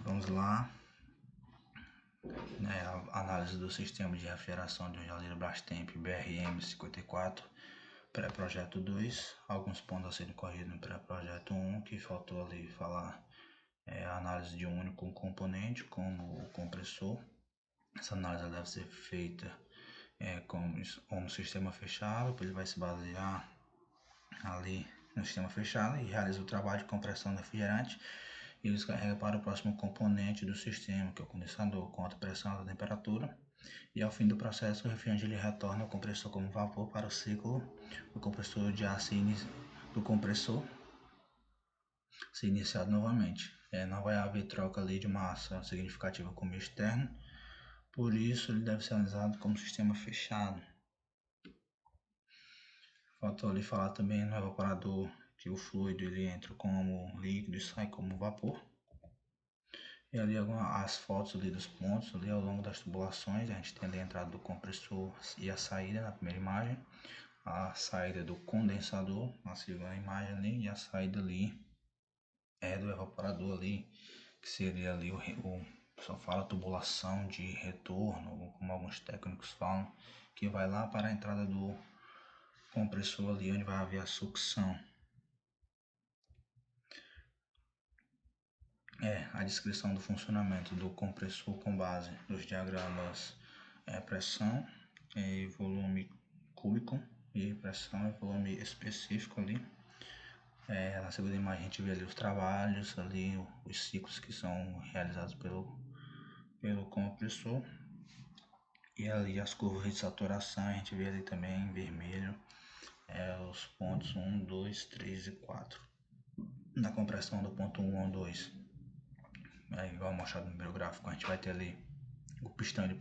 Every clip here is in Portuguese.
Vamos lá. A análise do sistema de refrigeração de um geladeiro Brastemp BRM54, pré-projeto 2. Alguns pontos a serem corrigidos no pré-projeto 1, que faltou ali falar a análise de um único componente, como o compressor. Essa análise deve ser feita como um sistema fechado, ele vai se basear ali no sistema fechado e realiza o trabalho de compressão do refrigerante e descarrega para o próximo componente do sistema, que é o condensador, com alta pressão e alta temperatura. E ao fim do processo, o refrigerante ele retorna ao compressor como vapor para o ciclo do compressor de ar do compressor ser iniciado novamente. Não vai haver troca ali de massa significativa com o meio externo, por isso ele deve ser analisado como sistema fechado. Faltou ali falar também no evaporador que o fluido ele entra como líquido e sai como vapor. E ali as fotos ali dos pontos ali ao longo das tubulações, a gente tem ali a entrada do compressor e a saída na primeira imagem, a saída do condensador na segunda imagem ali, e a saída ali do evaporador ali, que seria ali só fala tubulação de retorno, como alguns técnicos falam, que vai lá para a entrada do compressor ali onde vai haver a sucção. A descrição do funcionamento do compressor com base nos diagramas pressão e volume cúbico e pressão e volume específico ali. Na segunda imagem a gente vê ali os trabalhos, ali os ciclos que são realizados pelo compressor, e ali as curvas de saturação a gente vê ali também em vermelho os pontos 1, 2, 3 e 4 na compressão do ponto 1 ao 2. Igual mostrado no meu gráfico, a gente vai ter ali o pistão, ele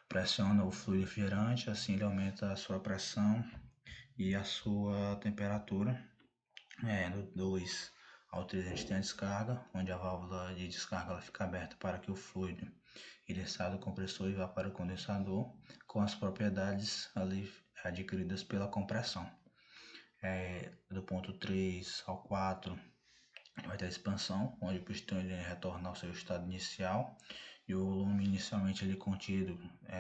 pressiona o fluido refrigerante, assim ele aumenta a sua pressão e a sua temperatura. Do 2 ao 3 a gente tem a descarga, onde a válvula de descarga ela fica aberta para que o fluido ele saia do compressor e vá para o condensador, com as propriedades ali adquiridas pela compressão. Do ponto 3 ao 4 vai ter a expansão, onde o pistão ele retorna ao seu estado inicial e o volume inicialmente ele contido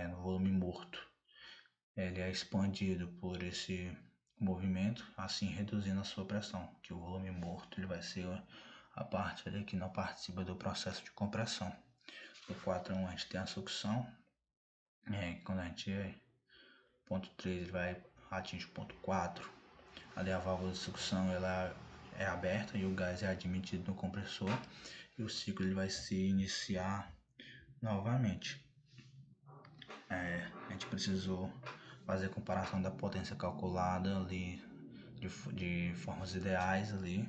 no volume morto ele é expandido por esse movimento, assim reduzindo a sua pressão, que o volume morto ele vai ser a parte ali que não participa do processo de compressão. Do 4 a 1 a gente tem a sucção, quando a gente ponto 3 ele vai atingir o ponto 4, ali a válvula de sucção ela é aberta e o gás é admitido no compressor e o ciclo ele vai se iniciar novamente. A gente precisou fazer a comparação da potência calculada ali de formas ideais ali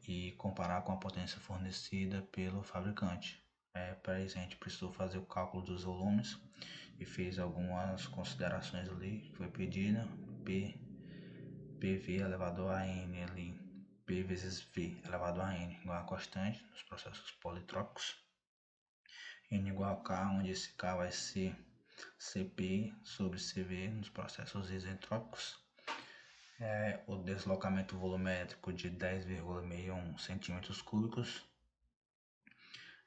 e comparar com a potência fornecida pelo fabricante. Para isso a gente precisou fazer o cálculo dos volumes e fez algumas considerações ali. Foi pedida PV elevado a N ali, P vezes V elevado a N igual a constante nos processos politrópicos, N igual a K, onde esse K vai ser Cp sobre Cv nos processos isentrópicos. O deslocamento volumétrico de 10,61 centímetros cúbicos.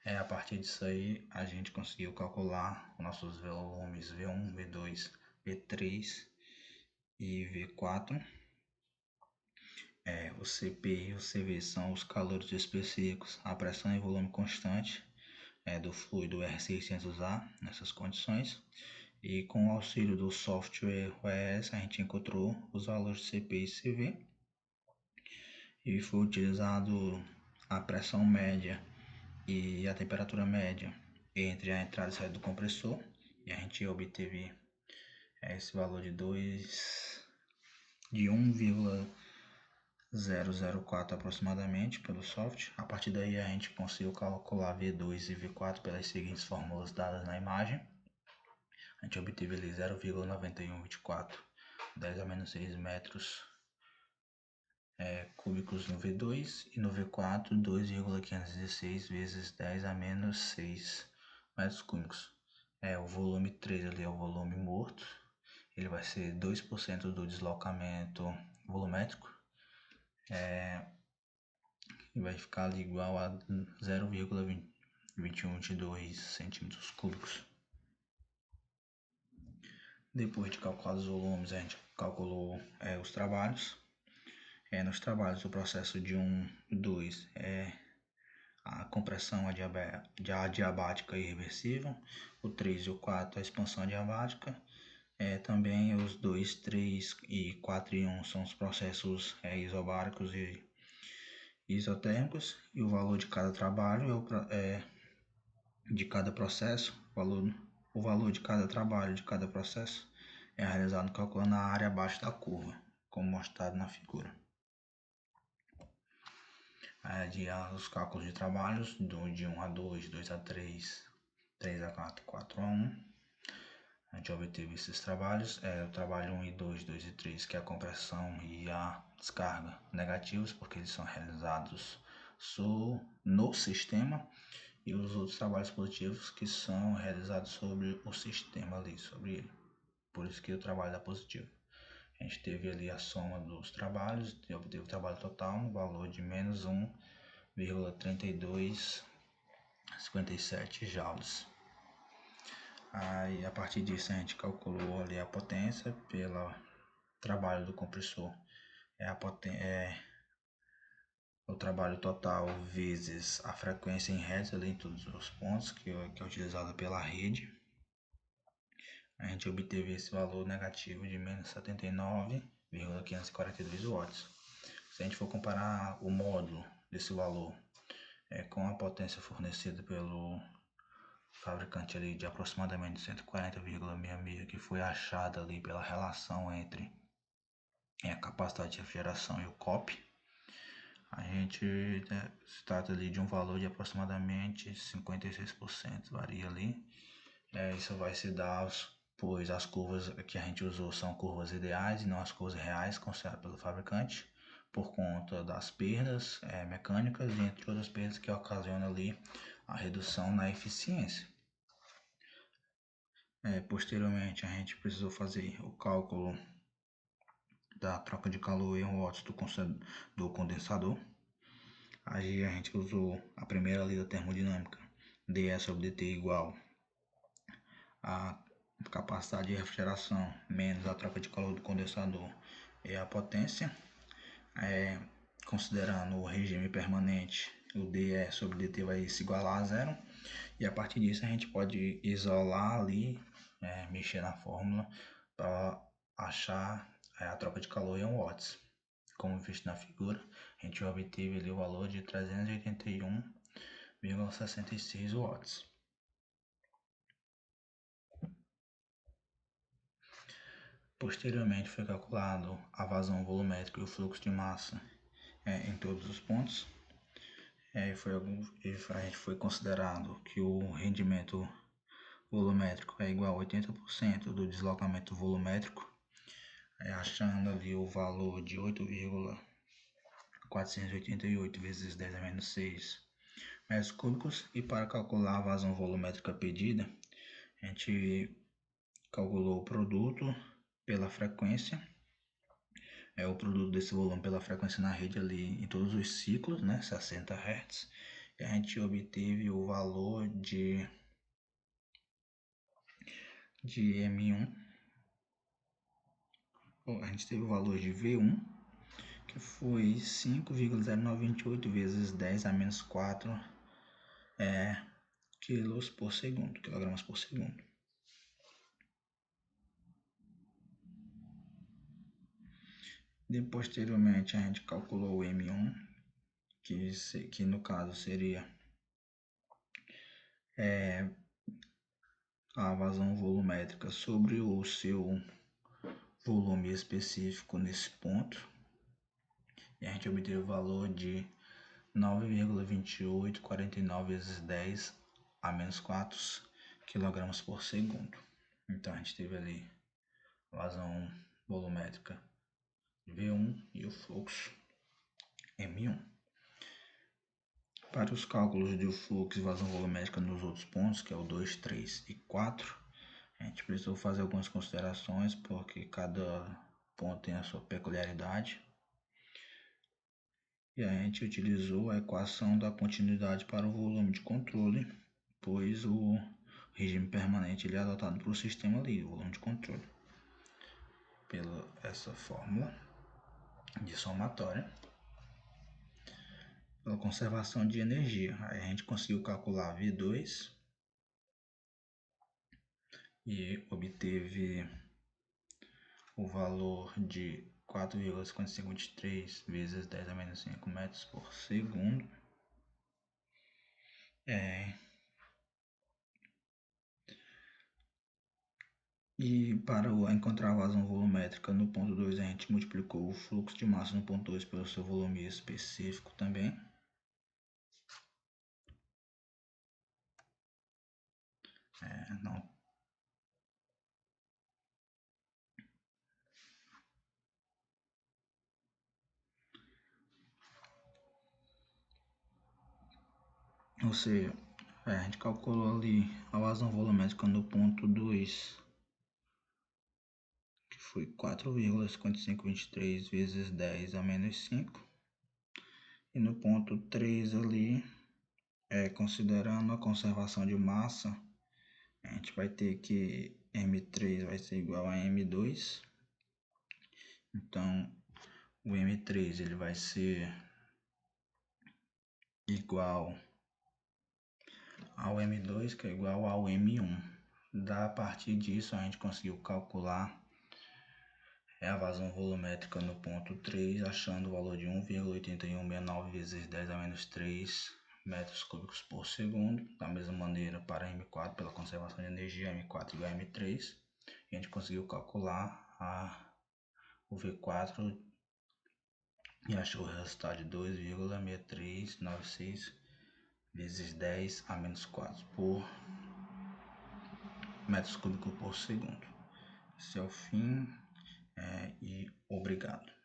A partir disso aí a gente conseguiu calcular os nossos volumes V1, V2, V3 e V4. O Cp e o Cv são os calores específicos, a pressão e volume constante do fluido R600A nessas condições. E com o auxílio do software OES a gente encontrou os valores de Cp e Cv e foi utilizado a pressão média e a temperatura média entre a entrada e saída do compressor e a gente obteve esse valor de 1,004 aproximadamente pelo software. A partir daí a gente conseguiu calcular V2 e V4 pelas seguintes fórmulas dadas na imagem. A gente obteve ali 0,9124 10 a menos 6 metros cúbicos no V2 e no V4 2,516 vezes 10 a menos 6 metros cúbicos. O volume 3 ali é o volume morto, ele vai ser 2% do deslocamento volumétrico. e vai ficar ali igual a 0,2122 centímetros cúbicos. Depois de calcular os volumes, a gente calculou os trabalhos. Nos trabalhos, o processo de 1 e 2 é a compressão adiabática irreversível, o 3 e o 4 a expansão adiabática. Também os 2, 3 e 4 e 1 são os processos isobáricos e isotérmicos, e o valor de cada trabalho de cada processo, o valor de cada trabalho de cada processo é realizado calculando a área abaixo da curva, como mostrado na figura. Os cálculos de trabalhos de 1 a 2, 2 a 3, 3 a 4, 4 a 1. A gente obteve esses trabalhos, o trabalho 1 e 2, 2 e 3, que é a compressão e a descarga negativos, porque eles são realizados no sistema, e os outros trabalhos positivos que são realizados sobre o sistema ali, sobre ele. Por isso que o trabalho dá positivo. A gente teve ali a soma dos trabalhos e obteve o trabalho total no valor de menos 1,3257 joules. Aí, a partir disso, a gente calculou ali a potência pelo trabalho do compressor. O trabalho total vezes a frequência em hertz ali em todos os pontos, que é utilizado pela rede. A gente obteve esse valor negativo de menos 79,542 watts. Se a gente for comparar o módulo desse valor com a potência fornecida pelo fabricante ali de aproximadamente 140,66, que foi achada ali pela relação entre a capacidade de refrigeração e o COP, a gente se trata ali de um valor de aproximadamente 56%, varia ali. Isso vai se dar, pois as curvas que a gente usou são curvas ideais e não as curvas reais consideradas pelo fabricante, por conta das perdas mecânicas e entre outras perdas que ocasionam ali a redução na eficiência. Posteriormente, a gente precisou fazer o cálculo da troca de calor em watts do condensador. Aí a gente usou a primeira lei da termodinâmica, dE sobre dt igual a capacidade de refrigeração menos a troca de calor do condensador e a potência. Considerando o regime permanente, o dE sobre dt vai se igualar a zero. E a partir disso a gente pode isolar ali, mexer na fórmula para achar a troca de calor em watts. Como visto na figura, a gente obteve ali o valor de 381,66 watts. Posteriormente foi calculado a vazão volumétrica e o fluxo de massa em todos os pontos. A gente foi considerado que o rendimento volumétrico é igual a 80% do deslocamento volumétrico, achando ali o valor de 8,488 vezes 10 a menos 6 metros cúbicos. E para calcular a vazão volumétrica pedida, a gente calculou o produto pela frequência, o produto desse volume pela frequência na rede ali em todos os ciclos, 60 Hz, e a gente obteve o valor de M1. A gente teve o valor de V1, que foi 5,0928 vezes 10 a menos 4 quilos por segundo, quilogramas por segundo. Posteriormente a gente calculou o M1, que no caso seria a vazão volumétrica sobre o seu volume específico nesse ponto, e a gente obteve o valor de 9,2849 vezes 10 a menos 4 kg por segundo. Então a gente teve ali a vazão volumétrica V1 e o fluxo M1. Para os cálculos de fluxo e vazão volumétrica nos outros pontos, que é o 2, 3 e 4, a gente precisou fazer algumas considerações, porque cada ponto tem a sua peculiaridade. E a gente utilizou a equação da continuidade para o volume de controle, pois o regime permanente ele é adotado para o sistema ali, o volume de controle. Pela essa fórmula de somatória, pela conservação de energia, aí a gente conseguiu calcular V2 e obteve o valor de 4,5523 vezes 10 a menos 5 metros por segundo. E para encontrar a vazão volumétrica no ponto 2, a gente multiplicou o fluxo de massa no ponto 2 pelo seu volume específico também. Ou seja, a gente calculou ali a vazão volumétrica no ponto 2, que foi 4,5523 vezes 10 a menos 5. E no ponto 3 ali, considerando a conservação de massa, a gente vai ter que M3 vai ser igual a M2. Então, o M3 ele vai ser igual ao M2, que é igual ao M1. A partir disso, a gente conseguiu calcular a vazão volumétrica no ponto 3, achando o valor de 1,8169 vezes 10 a menos 3 metros cúbicos por segundo. Da mesma maneira, para M4, pela conservação de energia, M4 igual a M3. E a gente conseguiu calcular o V4 e achou o resultado de 2,6396 vezes 10 a menos 4 por metros cúbicos por segundo. Esse é o fim e obrigado.